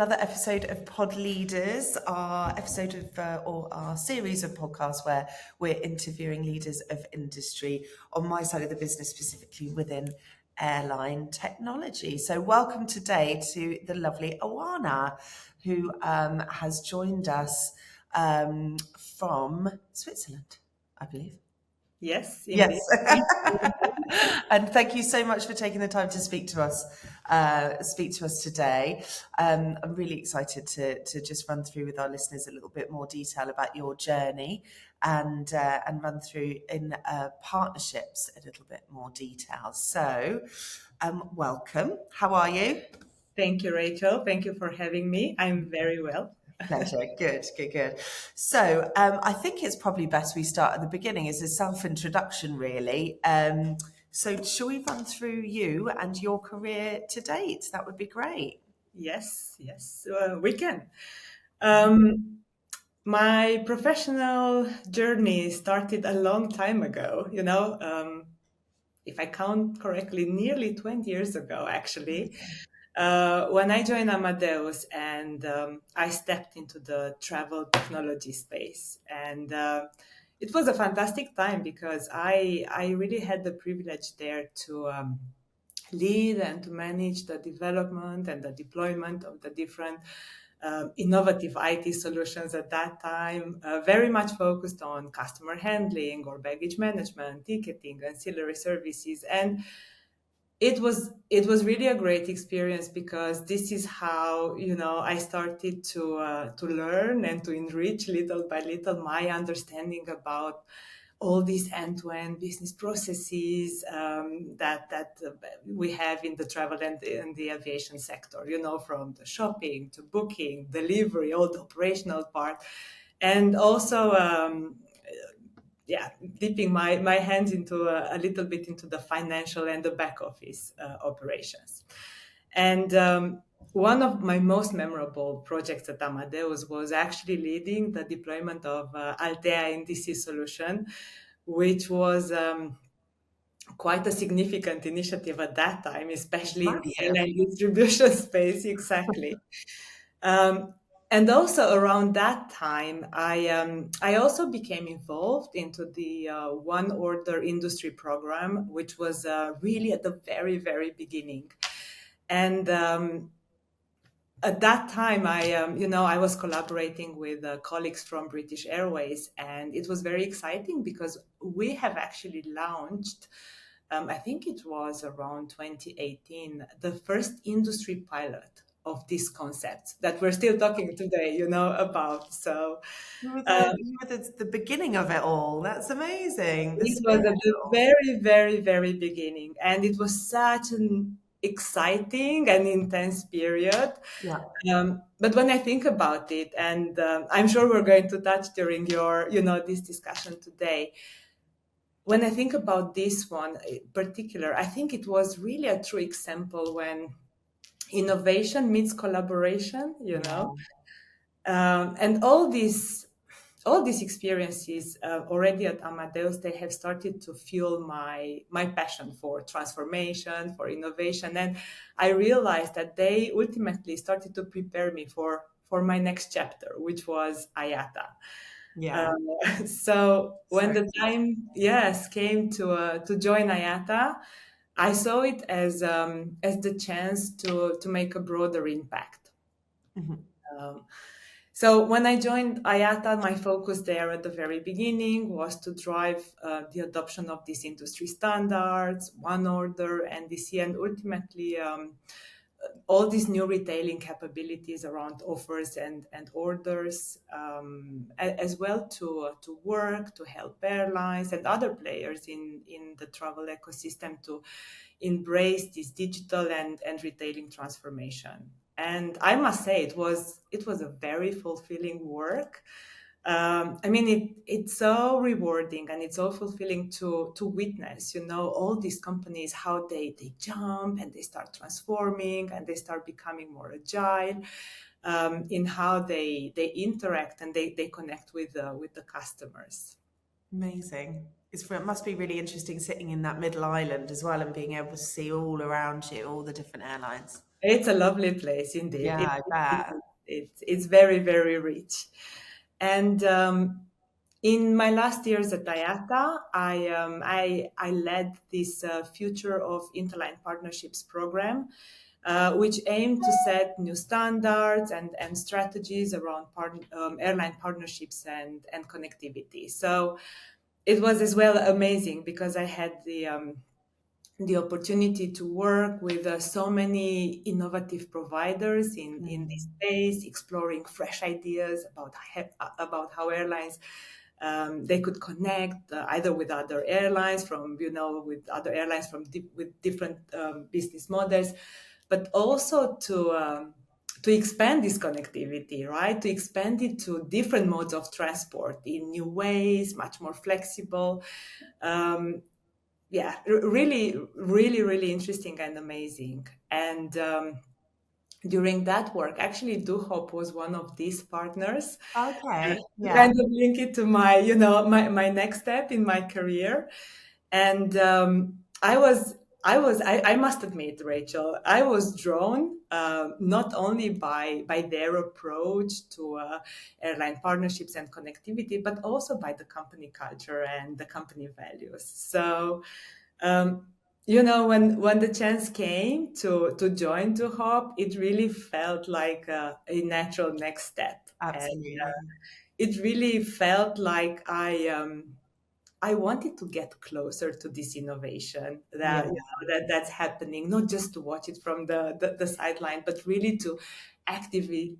another episode of Pod Leaders, our episode of or our series of podcasts where we're interviewing leaders of industry on my side of the business, specifically within airline technology. So welcome today to the lovely Oana, who has joined us from Switzerland, I believe. Yes, Yes. indeed. And thank you so much for taking the time to speak to us today. I'm really excited to just run through with our listeners a little bit more detail about your journey and run through in partnerships a little bit more detail. So, welcome. How are you? Thank you, Rachel. Thank you for having me. I'm very well. Pleasure. Good. So I think it's probably best we start at the beginning as a self-introduction, really. So shall we run through you and your career to date? That would be great. Yes, we can. My professional journey started a long time ago, if I count correctly, nearly 20 years ago, actually. When I joined Amadeus and I stepped into the travel technology space. And it was a fantastic time because I really had the privilege there to lead and to manage the development and the deployment of the different innovative IT solutions at that time, very much focused on customer handling or baggage management, ticketing, ancillary services. And it was really a great experience because this is how I started to learn and to enrich little by little my understanding about all these end-to-end business processes that we have in the travel and in the aviation sector. From the shopping to booking, delivery, all the operational part, and also dipping my hands into a little bit into the financial and the back office operations. And one of my most memorable projects at Amadeus was actually leading the deployment of Altea NDC solution, which was quite a significant initiative at that time, especially in the airline distribution space. Exactly. And also around that time, I also became involved into the One Order industry program, which was really at the very, very beginning. And at that time, I was collaborating with colleagues from British Airways, and it was very exciting because we have actually launched, I think it was around 2018, the first industry pilot of this concept that we're still talking today, about. So You were the beginning of it all. That's amazing. it was at the very, very, very beginning, and it was such an exciting and intense period. Yeah. But when I think about it, and I'm sure we're going to touch during your, this discussion today, when I think about this one in particular, I think it was really a true example when innovation meets collaboration, and all these experiences already at Amadeus, they have started to fuel my passion for transformation, for innovation. And I realized that they ultimately started to prepare me for my next chapter, which was IATA. Yeah. So when the time, came to join IATA, I saw it as the chance to make a broader impact. Mm-hmm. So when I joined IATA, my focus there at the very beginning was to drive the adoption of these industry standards, One Order, NDC, and ultimately all these new retailing capabilities around offers and orders, as well to work, to help airlines and other players in the travel ecosystem to embrace this digital and retailing transformation. And I must say, it was a very fulfilling work. It's so rewarding and it's so fulfilling to witness, all these companies, how they jump and they start transforming and they start becoming more agile in how they interact and they connect with the customers. Amazing. It must be really interesting sitting in that middle island as well and being able to see all around you, all the different airlines. It's a lovely place indeed. Yeah, I bet. It's very, very rich. And in my last years at IATA, I led this Future of Interline Partnerships program, which aimed to set new standards and strategies around airline partnerships and connectivity. So it was as well amazing because I had the opportunity to work with so many innovative providers in this Mm. space, exploring fresh ideas about how airlines they could connect either with other airlines with other airlines with different business models, but also to expand this connectivity, right? To expand it to different modes of transport in new ways, much more flexible. Um, yeah, really, really, really interesting and amazing. And during that work, actually, DoHop was one of these partners. Okay, To yeah. kind of link it to my next step in my career. And I must admit, Rachel, I was drawn not only by their approach to airline partnerships and connectivity, but also by the company culture and the company values. So um, when the chance came to join to hop, it really felt like a natural next step, and Absolutely. it really felt like I wanted to get closer to this innovation Yeah, that's happening, not just to watch it from the sideline, but really to actively,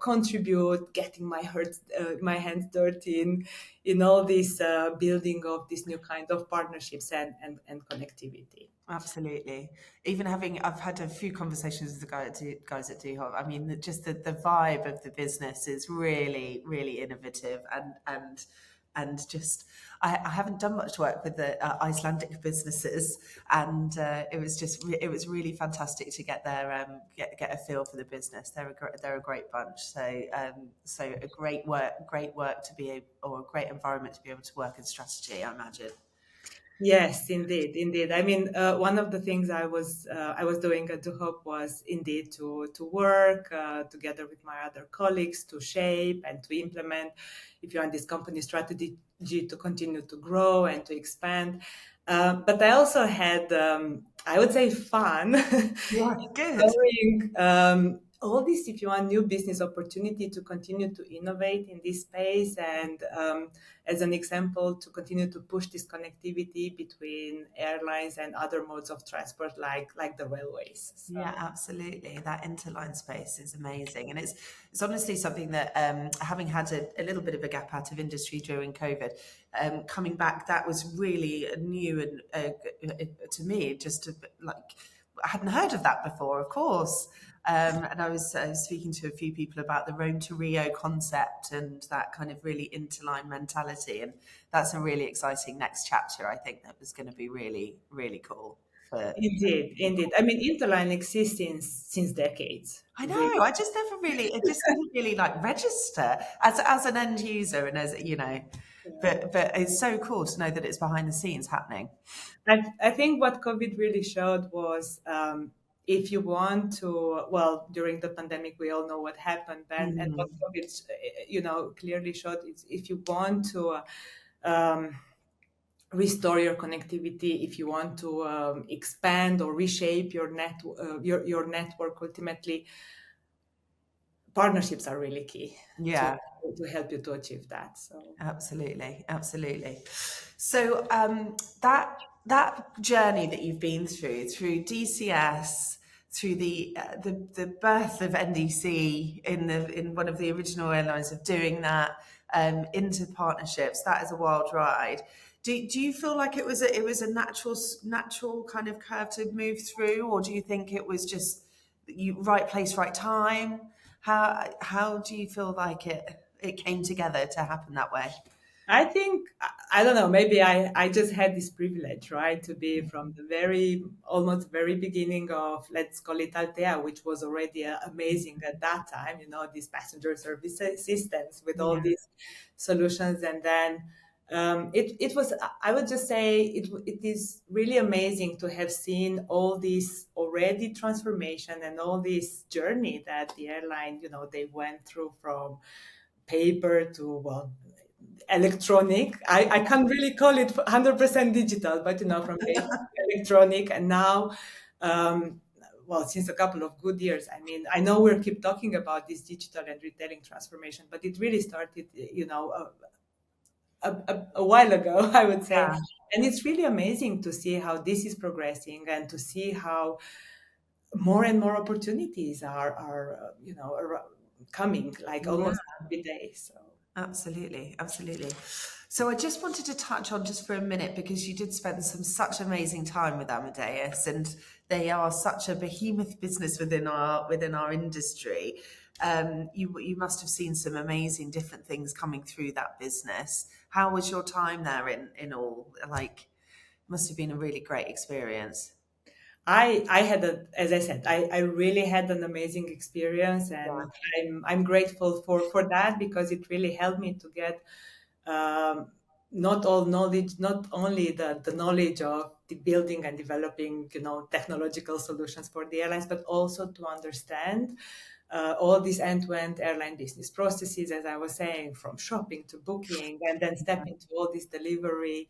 contribute, getting my hands dirty in all this building of this new kind of partnerships and connectivity. absolutely. Even I've had a few conversations with the guys at DoHop. I mean, just the vibe of the business is really, really innovative and just I haven't done much work with the Icelandic businesses, and it was really fantastic to get their get a feel for the business. They're a great bunch. So a great work to be able, or a great environment to be able to work in strategy, I imagine. Yes, indeed, indeed. I mean, one of the things I was doing at DoHop was indeed to work together with my other colleagues to shape and to implement, if you're on this company strategy, to continue to grow and to expand. But I also had, I would say, fun Yeah, good. exploring all this, if you want, new business opportunity to continue to innovate in this space, and as an example, to continue to push this connectivity between airlines and other modes of transport, like the railways. Yeah, So absolutely. That interline space is amazing, and it's honestly something that, having had a little bit of a gap out of industry during COVID, coming back, that was really new and to me, just to, like, I hadn't heard of that before, of course. And I was speaking to a few people about the Rome to Rio concept and that kind of really interline mentality, and that's a really exciting next chapter. I think that was going to be really, really cool for indeed, indeed. I mean, Interline exists since decades, I really. know. I just never really, it just didn't really like register as an end user and as you know, but it's so cool to know that it's behind the scenes happening. I think what COVID really showed was if you want to, well, during the pandemic, we all know what happened, and what Mm, COVID, clearly showed is if you want to um, restore your connectivity, if you want to expand or reshape your network, ultimately, partnerships are really key to yeah, to help you to achieve that. So. absolutely, absolutely. So that journey that you've been through DCS, through the birth of NDC in one of the original airlines of doing that, into partnerships, that is a wild ride. Do you feel like it was a natural kind of curve to move through, or do you think it was just you right place, right time? How do you feel like it came together to happen that way? I think I don't know. Maybe I just had this privilege, right, to be from the almost very beginning of, let's call it, Altea, which was already amazing at that time. These passenger service systems with all Yeah. these solutions, and then It was, I would just say, it is really amazing to have seen all this already transformation and all this journey that the airline, they went through from paper to, well, electronic. I can't really call it 100% digital, but from paper to electronic, and now, um, well, since a couple of good years. I mean, I know we'll keep talking about this digital and retailing transformation, but it really started, a while ago, I would say. Yeah, And it's really amazing to see how this is progressing and to see how more and more opportunities are coming, like yeah, almost every day. So. absolutely, absolutely. So I just wanted to touch on just for a minute because you did spend such amazing time with Amadeus, and they are such a behemoth business within our industry. You must have seen some amazing different things coming through that business. How was your time there in all? Like, must have been a really great experience. I had as I said, I really had an amazing experience, Yeah, and I'm grateful for that, because it really helped me to get, um, not all knowledge, not only the knowledge of the building and developing, technological solutions for the airlines, but also to understand all these end-to-end airline business processes, as I was saying, from shopping to booking, and then step into all this delivery,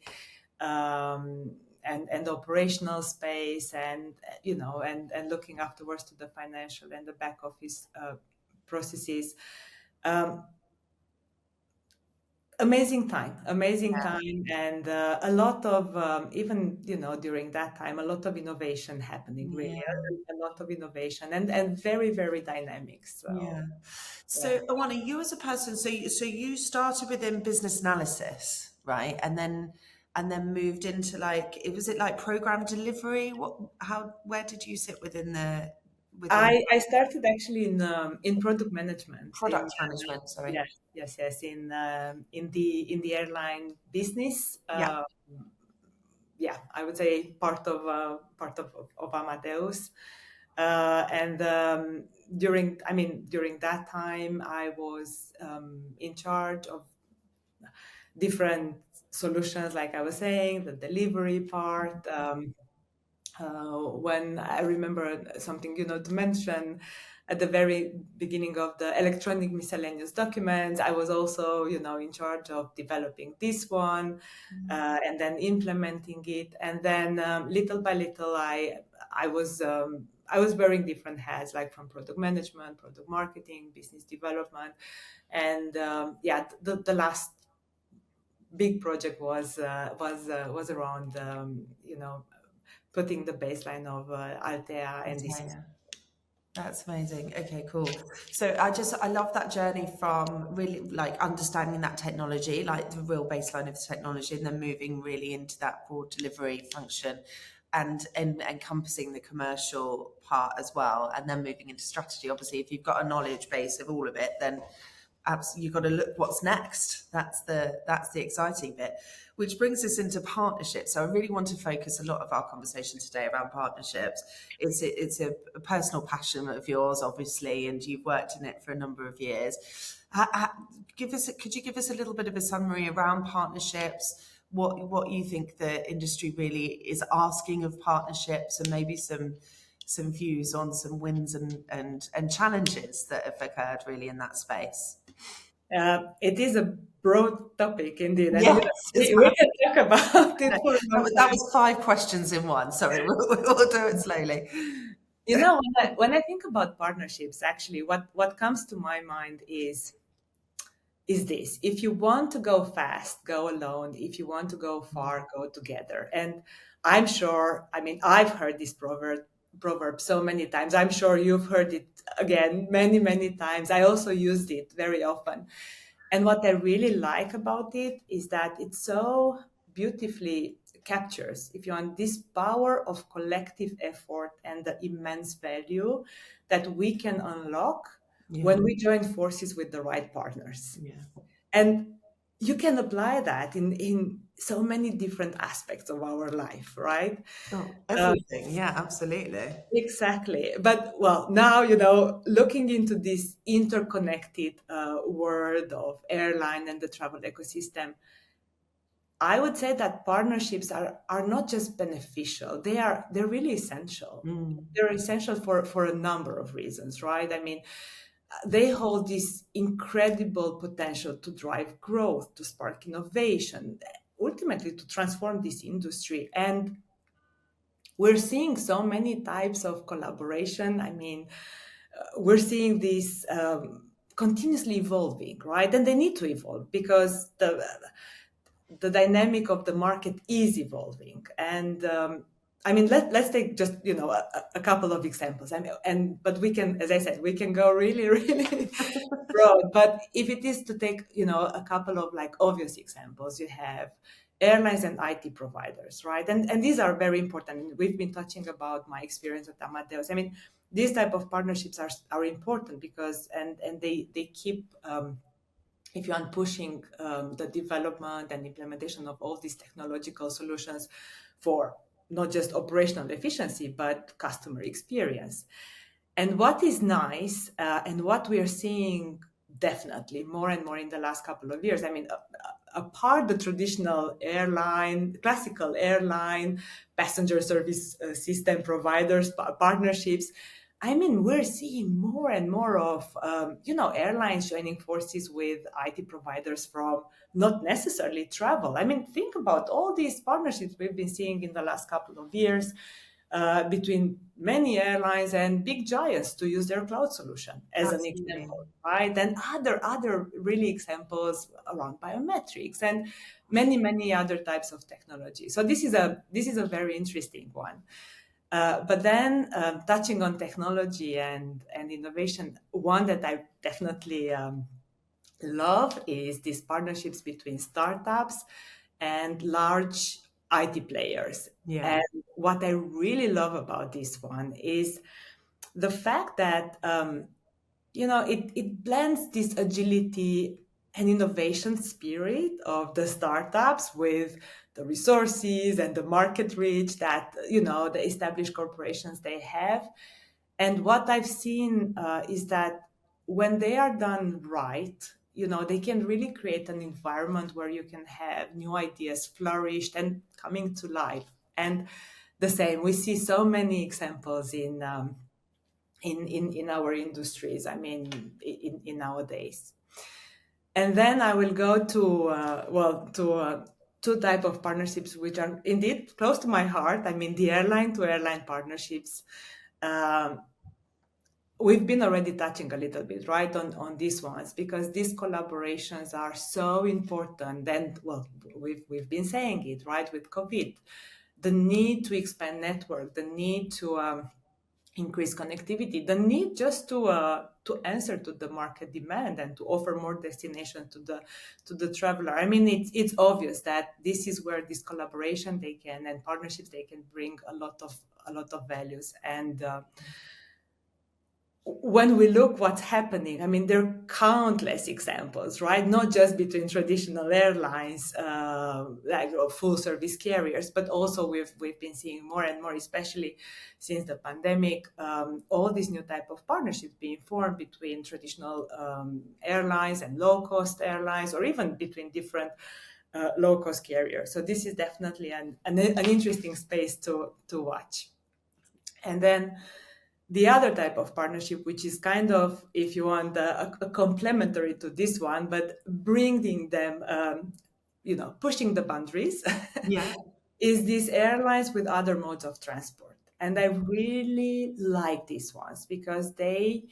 and operational space, and and looking afterwards to the financial and the back office processes. Um, amazing time, and a lot of, even during that time, a lot of innovation happening, really, yeah. a lot of innovation, and very, very dynamic. So Yeah. yeah. So, Oana, you as a person, so you started within business analysis, right? And then moved into like, was it like program delivery? Where did you sit within I started actually in product management, in product management? Sorry. yes, in the airline business. Yeah. Yeah, I would say part of Amadeus. And during that time, I was in charge of different solutions, like I was saying, the delivery part. When I remember something, to mention at the very beginning of the electronic miscellaneous documents, I was also, in charge of developing this one, and then implementing it. And then little by little, I was wearing different hats, like from product management, product marketing, business development, and yeah, the last big project was around, putting the baseline of Altea NDC. Okay. That's amazing. Okay, cool. So I love that journey from really like understanding that technology, like the real baseline of the technology, and then moving really into that broad delivery function and encompassing the commercial part as well, and then moving into strategy. Obviously, if you've got a knowledge base of all of it, then absolutely you've got to look what's next. That's the exciting bit, which brings us into partnerships. So I really want to focus a lot of our conversation today around partnerships. It's a personal passion of yours, obviously, and you've worked in it for a number of years. Could you give us a little bit of a summary around partnerships? What you think the industry really is asking of partnerships, and maybe some views on some wins and challenges that have occurred really in that space. It is a broad topic indeed, and Yes, it's we can talk about it that for a long that time. was five questions in one. Sorry, we'll do it slowly. When I think about partnerships, actually, what comes to my mind is this: if you want to go fast, go alone; if you want to go far, go together. And I'm sure, I mean, I've heard this proverb so many times. I'm sure you've heard it again many times. I also used it very often. And what I really like about it is that it so beautifully captures, if you want, this power of collective effort and the immense value that we can unlock Yeah, when we join forces with the right partners. yeah. And you can apply that in so many different aspects of our life, right? Oh, Uh, everything. Yeah, absolutely. exactly. But well, now, looking into this interconnected world of airline and the travel ecosystem, I would say that partnerships are not just beneficial; they're really essential. Mm. They're essential for a number of reasons, right? I mean, they hold this incredible potential to drive growth, to spark innovation, ultimately to transform this industry. And we're seeing so many types of collaboration. I mean, we're seeing this continuously evolving, right? And they need to evolve because the dynamic of the market is evolving. And I mean, let's take just a couple of examples. I mean, but we can, as I said, we can go really really broad. But if it is to take a couple of like obvious examples, you have airlines and IT providers, right? And these are very important. We've been touching about my experience at Amadeus. I mean, these type of partnerships are important because and they keep if you are pushing the development and implementation of all these technological solutions for not just operational efficiency, but customer experience. And what is nice, and what we are seeing definitely more and more in the last couple of years, I mean, apart the traditional airline, classical airline, passenger service system providers, partnerships, I mean, we're seeing more and more of, airlines joining forces with IT providers from not necessarily travel. I mean, think about all these partnerships we've been seeing in the last couple of years between many airlines and big giants to use their cloud solution as an Absolutely. example, right? And other really examples around biometrics and many other types of technology. So this is a very interesting one. But then touching on technology and innovation, one that I definitely love is these partnerships between startups and large IT players. Yeah. And what I really love about this one is the fact that it blends this agility and innovation spirit of the startups with the resources and the market reach that the established corporations they have. And what I've seen is that when they are done right, they can really create an environment where you can have new ideas flourished and coming to life. And the same, we see so many examples in our industries. I mean, in nowadays. And then I will go to two type of partnerships which are indeed close to my heart. I mean, the airline to airline partnerships. Um, we've been already touching a little bit, right, on these ones because these collaborations are so important. And well, we've been saying it, right, with COVID, the need to expand network, the need to increase connectivity, the need just to answer to the market demand and to offer more destination to the traveler. I mean, it's obvious that this is where this collaboration they can and partnerships they can bring a lot of values. And when we look what's happening, I mean, there are countless examples, right? Not just between traditional airlines, like full service carriers, but also we've been seeing more and more, especially since the pandemic, all these new type of partnerships being formed between traditional airlines and low cost airlines, or even between different low cost carriers. So this is definitely an interesting space to watch. And then the other type of partnership, which is kind of, if you want, a complementary to this one, but bringing them, pushing the boundaries, Yeah. is these airlines with other modes of transport. And I really like these ones because they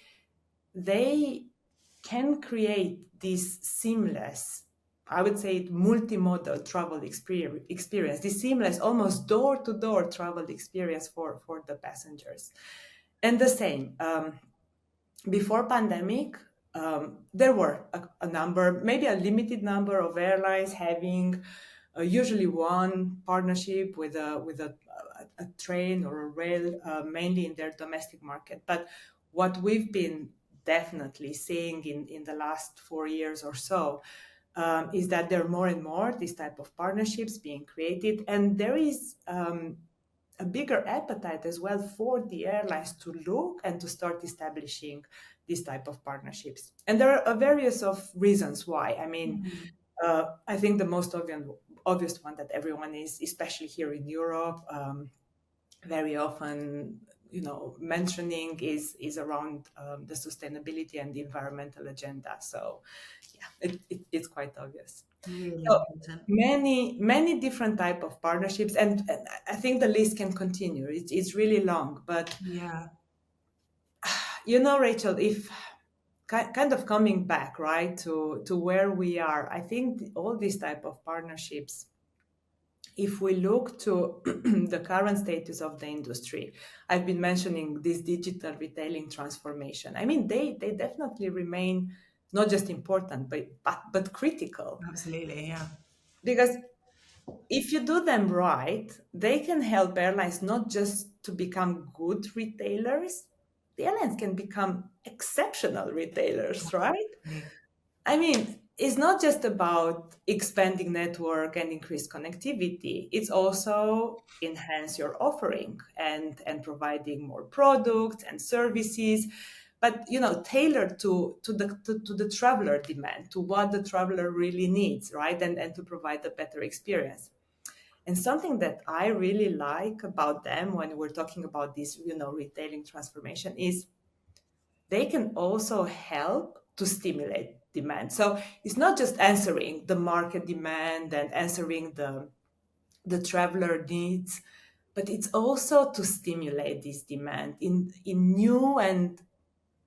can create this seamless, I would say, multimodal travel experience, this seamless, almost door-to-door travel experience for the passengers. And the same, before pandemic, there were a number, maybe a limited number of airlines having usually one partnership with a train or a rail, mainly in their domestic market. But what we've been definitely seeing in the last 4 years or so is that there are more and more these type of partnerships being created, and there is a bigger appetite as well for the airlines to look and to start establishing these type of partnerships. And there are various of reasons why. I mean, I think the most obvious one that everyone is, especially here in Europe, very often, mentioning is around the sustainability and the environmental agenda. So, yeah, it's quite obvious. Really So important. many different type of partnerships, and I think the list can continue. It's really long, but Yeah. Rachel, if kind of coming back right to where we are, I think all these type of partnerships, if we look to the current status of the industry, I've been mentioning this digital retailing transformation. I mean, they definitely remain not just important, but critical, Absolutely. Yeah. because if you do them right, they can help airlines not just to become good retailers, the airlines can become exceptional retailers, right? Absolutely. I mean, it's not just about expanding network and increase connectivity. It's also enhance your offering and providing more products and services, but tailored to the traveler demand, to what the traveler really needs, right? And to provide a better experience. And something that I really like about them when we're talking about this, retailing transformation is they can also help to stimulate demand. So it's not just answering the market demand and answering the traveler needs, but it's also to stimulate this demand in new and,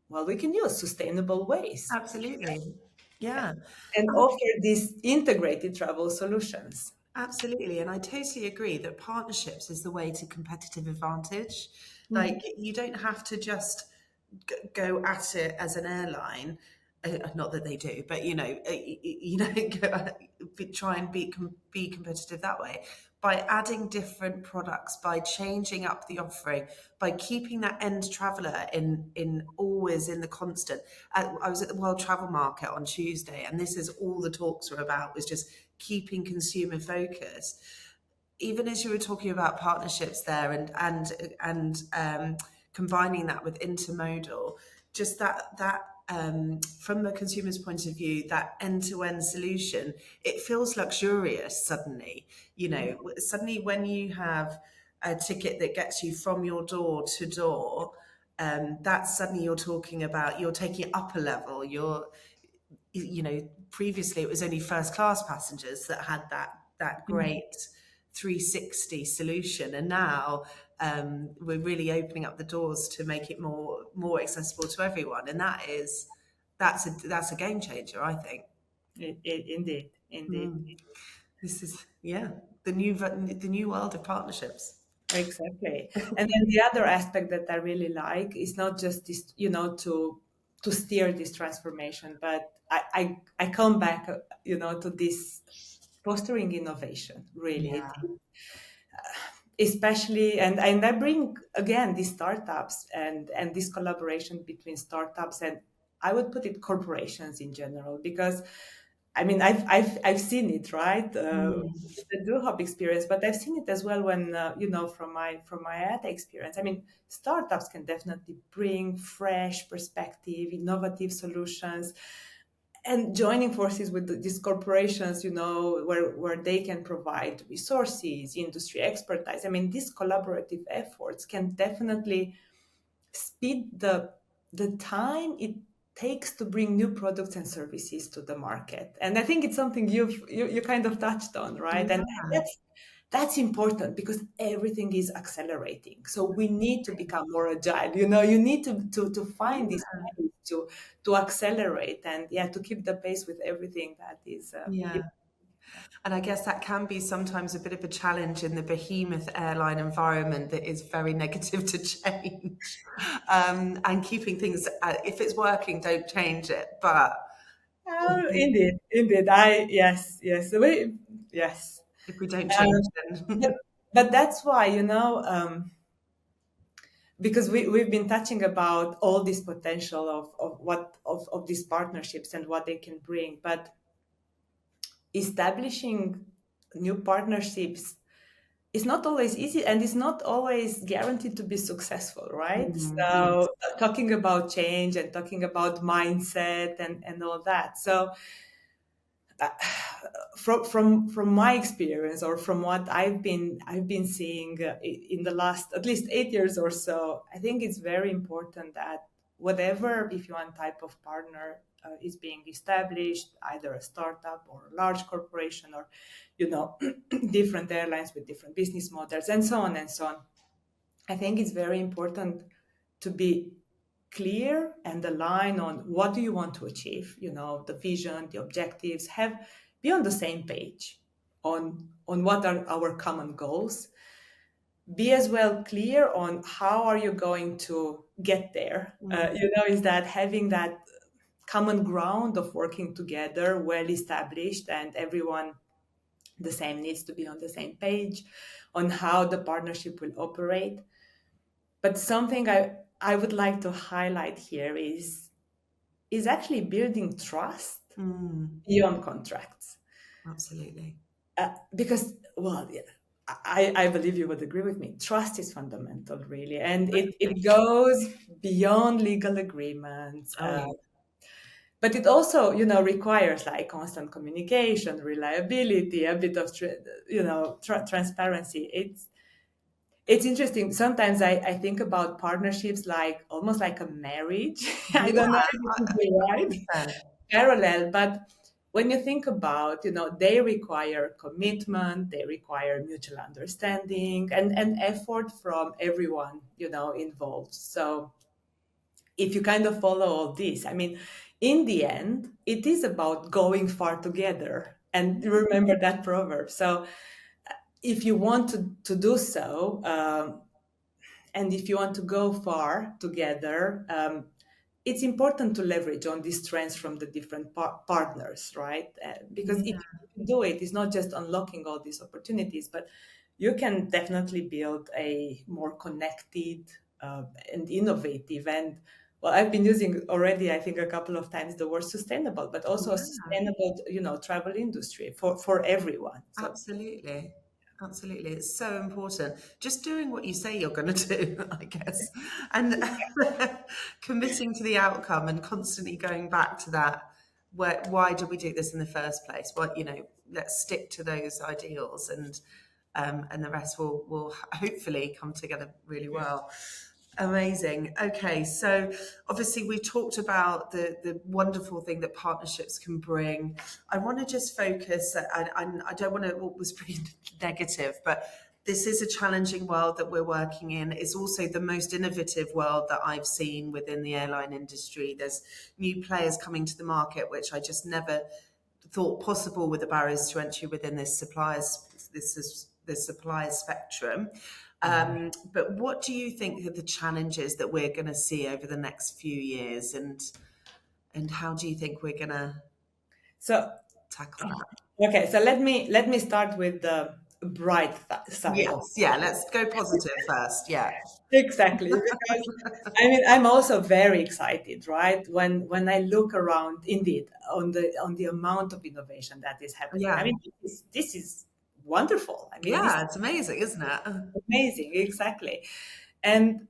well, we can use sustainable ways Absolutely. Yeah. and offer these integrated travel solutions. Absolutely. And I totally agree that partnerships is the way to competitive advantage. Mm. Like, you don't have to just go at it as an airline. Not that they do, but try and be competitive that way by adding different products, by changing up the offering, by keeping that end traveller in always in the constant. I was at the World Travel Market on Tuesday, and this is all the talks were about, was just keeping consumer focus. Even as you were talking about partnerships there, and combining that with intermodal, just that from the consumer's point of view, that end-to-end solution, it feels luxurious suddenly. Suddenly when you have a ticket that gets you from your door to door, that's suddenly you're talking about, you're taking it up a level. Previously it was only first class passengers that had that great 360 solution, and now we're really opening up the doors to make it more accessible to everyone, and that's a game changer, I think. Indeed. This is, yeah, the new world of partnerships. Exactly. And then the other aspect that I really like is not just this, to steer this transformation, but I come back, to this fostering innovation, really. Yeah. Especially, and I bring again these startups and this collaboration between startups and, I would put it, corporations in general, because I mean, I've seen it, right? Mm. The do hop experience, but I've seen it as well when from my ATA experience. I mean, startups can definitely bring fresh perspective, innovative solutions, and joining forces with these corporations, where they can provide resources, industry expertise. I mean, these collaborative efforts can definitely speed the time it takes to bring new products and services to the market. And I think it's something you kind of touched on, right? And Yeah. that's important because everything is accelerating. So we need to become more agile. You need to find these Yeah. ways to accelerate and, yeah, to keep the pace with everything that is. Yeah. And I guess that can be sometimes a bit of a challenge in the behemoth airline environment that is very negative to change. And keeping things, if it's working, don't change it. But Oh, indeed. Yes. if we don't Um, change, but, then but that's why, because we've been touching about all this potential of these partnerships and what they can bring, but establishing new partnerships is not always easy and it's not always guaranteed to be successful, right? yes. So talking about change and talking about mindset and all that. So uh, from my experience, or from what I've been seeing in the last at least 8 years or so, I think it's very important that whatever, if you want, type of partner is being established, either a startup or a large corporation, or different airlines with different business models, and so on and so on. I think it's very important to be clear and align on what do you want to achieve, the vision, the objectives, be on the same page on what are our common goals. Be as well clear on how are you going to get there. Is that having that common ground of working together, well established, and everyone the same needs to be on the same page on how the partnership will operate. But something I would like to highlight here is actually building trust beyond contracts. Absolutely. Because, well, yeah, I believe you would agree with me. Trust is fundamental, really. And it goes beyond legal agreements. Oh, yeah. But it also, requires like constant communication, reliability, a bit of, transparency. It's interesting. Sometimes I think about partnerships like almost like a marriage. I don't know if it would be right, 100%. parallel, but when you think about, they require commitment, they require mutual understanding and effort from everyone, involved. So if you kind of follow all this, I mean, in the end, it is about going far together. And remember that proverb. So if you want to do so, and if you want to go far together, it's important to leverage on these trends from the different partners, right? Because if you do it, it's not just unlocking all these opportunities, but you can definitely build a more connected and innovative, and well, I've been using already, I think, a couple of times the word sustainable, but also a Yeah. sustainable, travel industry for everyone. So Absolutely. Absolutely. It's so important. Just doing what you say you're going to do, I guess, and committing to the outcome and constantly going back to that. Why did we do this in the first place? What, let's stick to those ideals, and the rest will hopefully come together really well. Amazing. Okay, so obviously we talked about the wonderful thing that partnerships can bring. I want to just focus. I don't want to always be negative, but this is a challenging world that we're working in. It's also the most innovative world that I've seen within the airline industry. There's new players coming to the market, which I just never thought possible with the barriers to entry within this supplier spectrum. But what do you think are the challenges that we're going to see over the next few years, and how do you think we're going to so tackle that? okay, so let me start with the bright side of Yes, yeah, let's go positive first. Yeah, exactly, because I mean I'm also very excited, right? When I look around, indeed, on the amount of innovation that is happening. I yeah, mean, this is wonderful. I mean, this yeah. is It's amazing, isn't it? amazing, exactly. And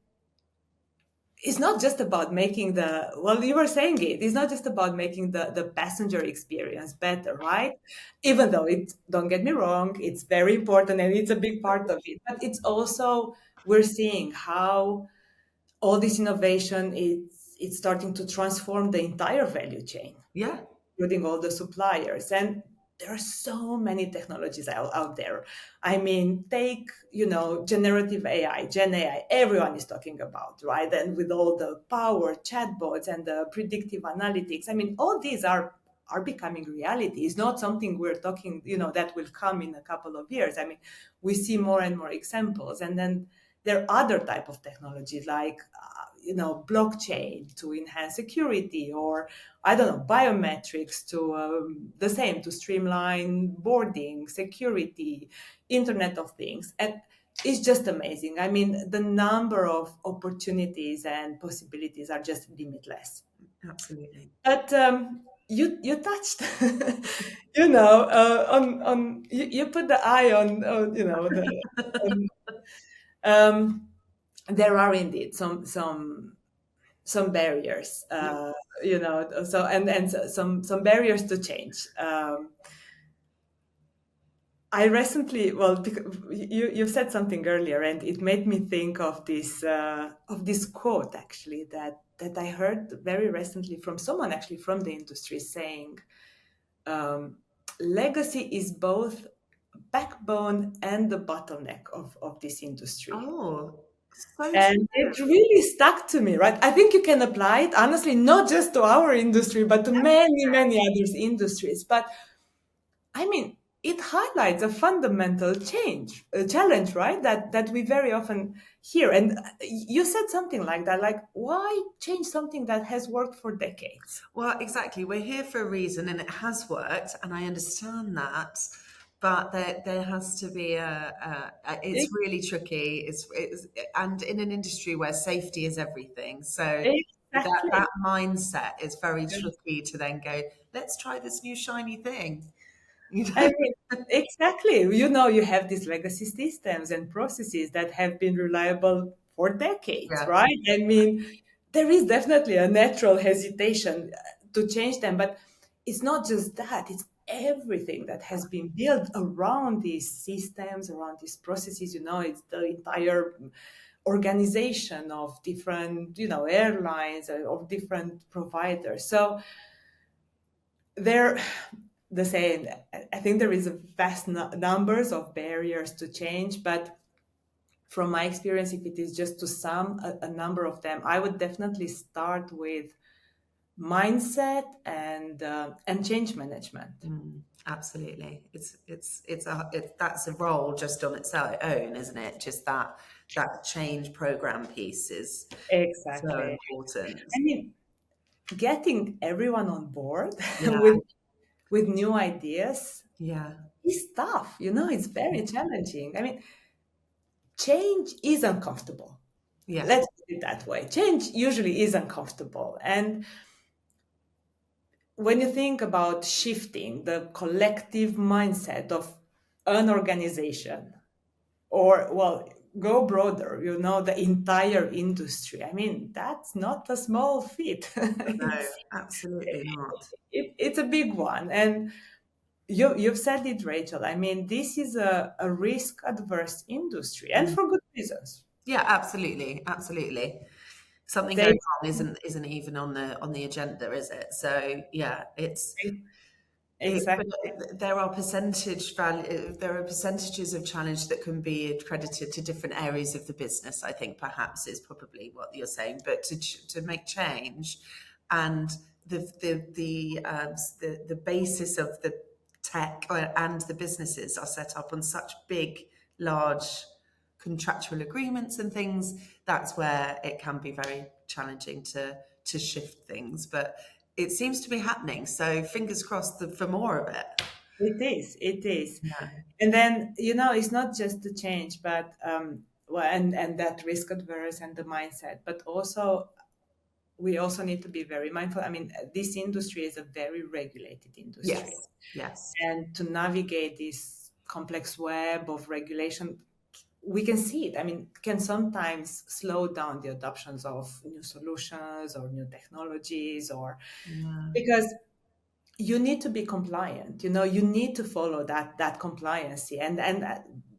it's not just about making you were saying it's not just about making the passenger experience better, right? Even though don't get me wrong, it's very important and it's a big part of it, but it's also, we're seeing how all this innovation it's starting to transform the entire value chain, Yeah, including all the suppliers. And there are so many technologies out there. I mean, take, generative AI, Gen AI, everyone is talking about, right? And with all the power chatbots and the predictive analytics, I mean, all these are becoming reality. It's not something we're talking, that will come in a couple of years. I mean, we see more and more examples. And then there are other type of technologies like, blockchain to enhance security, or I don't know, biometrics to the same to streamline boarding, security, Internet of Things. And it's just amazing. I mean, the number of opportunities and possibilities are just limitless. absolutely. But you touched, you put the eye on on, um, there are indeed some some barriers, so some barriers to change. I recently, well, because you said something earlier, and it made me think of this quote actually that I heard very recently from someone actually from the industry saying, um, "Legacy is both backbone and the bottleneck of this industry." Oh, so And true. it really stuck to me, right? I think you can apply it, honestly, not just to our industry, but to many, many other industries. But I mean, it highlights a fundamental challenge, right? That we very often hear. And you said something like that, like, why change something that has worked for decades? Well, exactly. We're here for a reason, and it has worked, and I understand that. But there has to be it's really tricky. And in an industry where safety is everything, so that Exactly. mindset is very tricky to then go, let's try this new shiny thing. You I know? mean, exactly. You have these legacy systems and processes that have been reliable for decades, Yeah, right? I mean, there is definitely a natural hesitation to change them, but it's not just that, it's everything that has been built around these systems, around these processes. It's the entire organization of different, airlines, of different providers. So, there the same, I think there is a vast numbers of barriers to change, but from my experience, if it is just to sum a number of them, I would definitely start with mindset and change management. absolutely. That's a role just on its own, isn't it? Just that change program piece is so Exactly. important. I mean, getting everyone on board Yeah, with new ideas yeah, is tough. It's very challenging. I mean, change is uncomfortable. yeah, Let's put it that way. Change usually is uncomfortable. And when you think about shifting the collective mindset of an organization, or, well, go broader, the entire industry, I mean, that's not a small feat. no, absolutely not. It's a big one. And you've said it, Rachel. I mean, this is a risk adverse industry, and Mm. for good reasons. Yeah, absolutely, absolutely. Something They going wrong isn't even on the agenda, is it? So yeah, but exactly. there are there are percentages of challenge that can be accredited to different areas of the business. I think perhaps is probably what you're saying, but to make change, and the basis of the tech and the businesses are set up on such big, large contractual agreements and things. That's where it can be very challenging to shift things, but it seems to be happening. So fingers crossed for more of it. It is. It is. Yeah. And then, it's not just the change, but well, and that risk adverse and the mindset, but also we also need to be very mindful. I mean, this industry is a very regulated Yes. industry, Yes. and to navigate this complex web of regulation, we can see it. I mean, can sometimes slow down the adoptions of new solutions or new technologies, or Yeah. because you need to be compliant. You need to follow that compliancy, and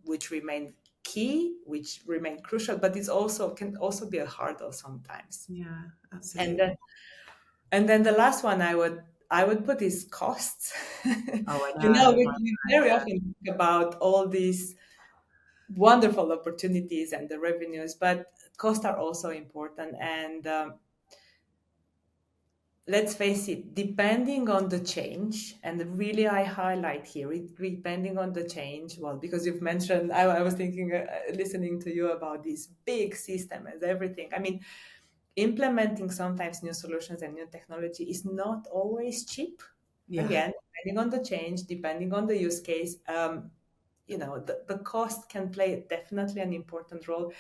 which remain key, which remain crucial, but it's also can also be a hurdle sometimes. Yeah. And Absolutely. then the last one I would put is costs. Oh, I We, know. we very often think about all these wonderful opportunities and the revenues, but costs are also important. And let's face it, depending on the change, and really I highlight here, depending on the change, well, because you've mentioned, I was thinking, listening to you about this big system and everything. I mean, implementing sometimes new solutions and new technology is not always cheap. Yeah. Again, depending on the change, depending on the use case, the cost can play definitely an important role,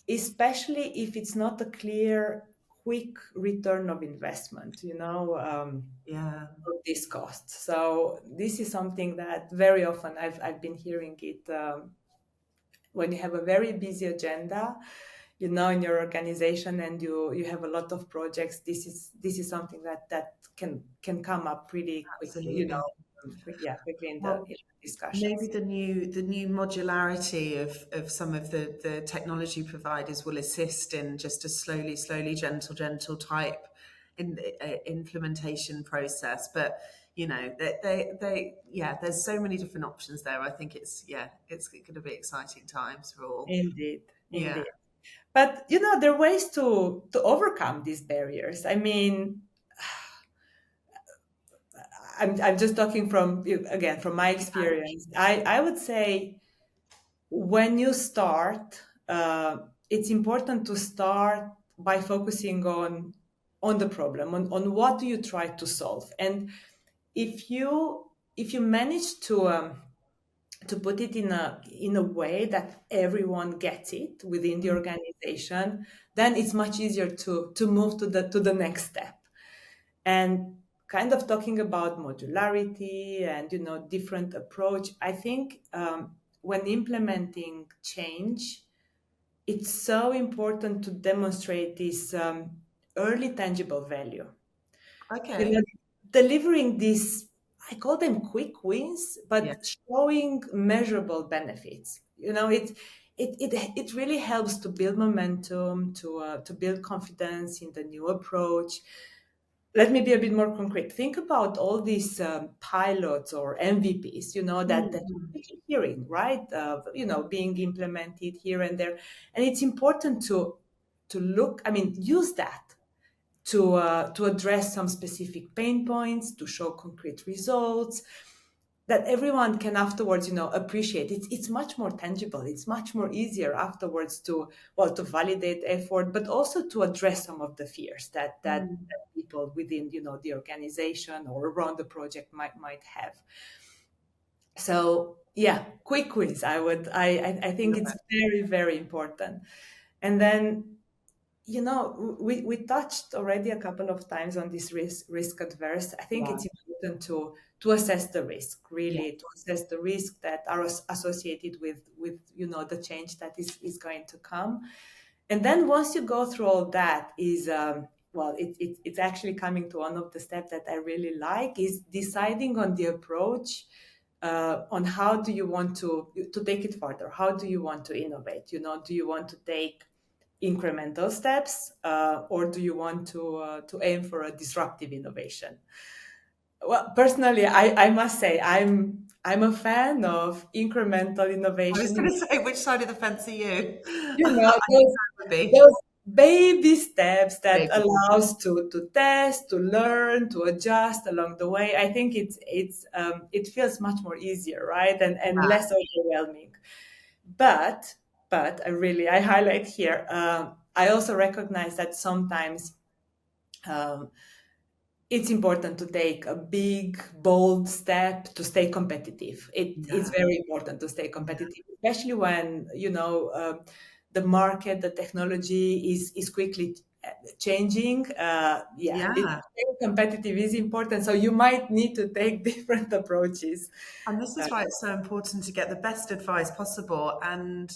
especially if it's not a clear, quick return of investment, Yeah. of these costs. So this is something that very often I've been hearing it, when you have a very busy agenda, in your organization, and you have a lot of projects, this is something that can come up pretty quickly, Absolutely. quickly in Well, the maybe discussions. the new modularity of some of the technology providers will assist in just a slowly, gentle type in implementation process. But yeah, there's so many different options there. I think it's going to be exciting times for all. Indeed, Yeah. indeed. But there are ways to overcome these barriers. I mean, I'm just talking from, again, from my experience. I would say when you start, it's important to start by focusing on the problem, on what do you try to solve. And if you manage to put it in a way that everyone gets it within the organization, then it's much easier to move to the next step. And kind of talking about modularity and different approach, I think when implementing change, it's so important to demonstrate this early tangible value. you Okay. know Delivering these, I call them quick wins, Yeah. but showing measurable benefits. It really helps to build momentum, to build confidence in the new approach. Let me be a bit more concrete. Think about all these pilots or MVPs, that Mm. we keep hearing, right? Being implemented here and there, and it's important to look. I mean, use that to address some specific pain points, to show concrete results that everyone can afterwards, appreciate. It's much more tangible. It's much more easier afterwards to validate effort, but also to address some of the fears that Mm. people within, the organization or around the project might have. So yeah, quick quiz. I think Love it's it. very, very important. And then we touched already a couple of times on this risk adverse. I think Yeah. it's important to assess the risk, Yeah. really, to assess the risk that are associated with the change that is going to come. And then once you go through all that, is well, it's actually coming to one of the steps that I really like, is deciding on the approach, on how do you want to take it further. How do you want to innovate? Do you want to take incremental steps, or do you want to aim for a disruptive innovation? Well, personally, I must say I'm a fan of incremental I was innovation. going to say, which side of the fence are you? You know, I think those, I would be. those baby steps that Baby. allows to test, to learn, to adjust along the way. I think it feels much more easier, right, and Yeah. less overwhelming. But I highlight here. I also recognize that sometimes um, it's important to take a big, bold step to stay competitive. It's Yeah. very important to stay Yeah. competitive, especially when the market, the technology is quickly changing. Yeah. Staying competitive is important. So you might need to take different approaches. And this Uh, is why it's so important to get the best advice possible. And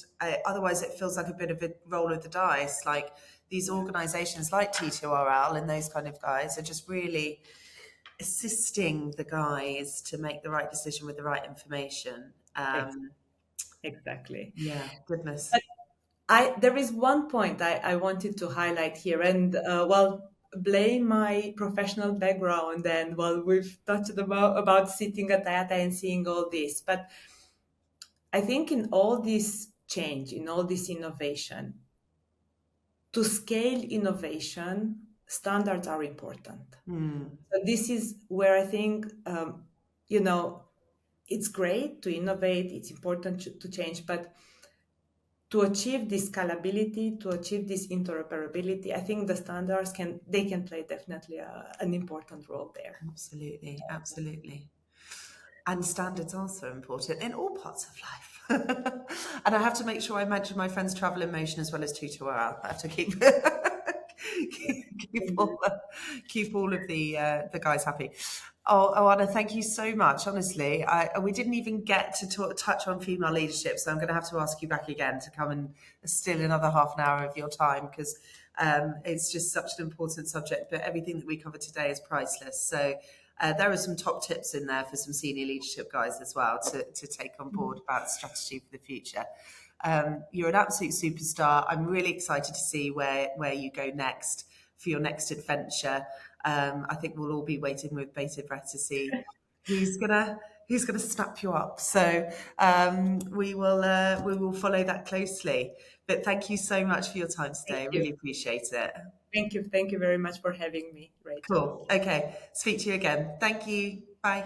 otherwise, it feels like a bit of a roll of the dice. Like these organizations like T2RL and those kind of guys are just really assisting the guys to make the right decision with the right information. ex- exactly. Yeah, goodness. There is one point I wanted to highlight here, and blame my professional background, and we've touched about sitting at data and seeing all this, but I think in all this change, in all this innovation, to scale innovation, standards are important. Hmm. So this is where I think, you know, it's great to innovate. It's important to change, but to achieve this scalability, to achieve this interoperability, I think the standards can play definitely an important role there. Absolutely, absolutely. And standards are so important in all parts of life. And I have to make sure I mention my friend's travel in motion as well as tutorial. I have to keep keep, keep all keep all of the guys happy. Oh, Oana, thank you so much. Honestly, we didn't even get to touch on female leadership, so I'm going to have to ask you back again to come and steal another half an hour of your time because it's just such an important subject. But everything that we covered today is priceless. So there are some top tips in there for some senior leadership guys as well to take on board about strategy for the future. You're an absolute superstar. I'm really excited to see where you go next for your next adventure. I think we'll all be waiting with bated breath to see who's gonna snap you up. So we will follow that closely. But thank you so much for your time Thank today. you. Really appreciate it. Thank you very much for having me, Rachel. Cool. Okay. Speak to you again. Thank you. Bye.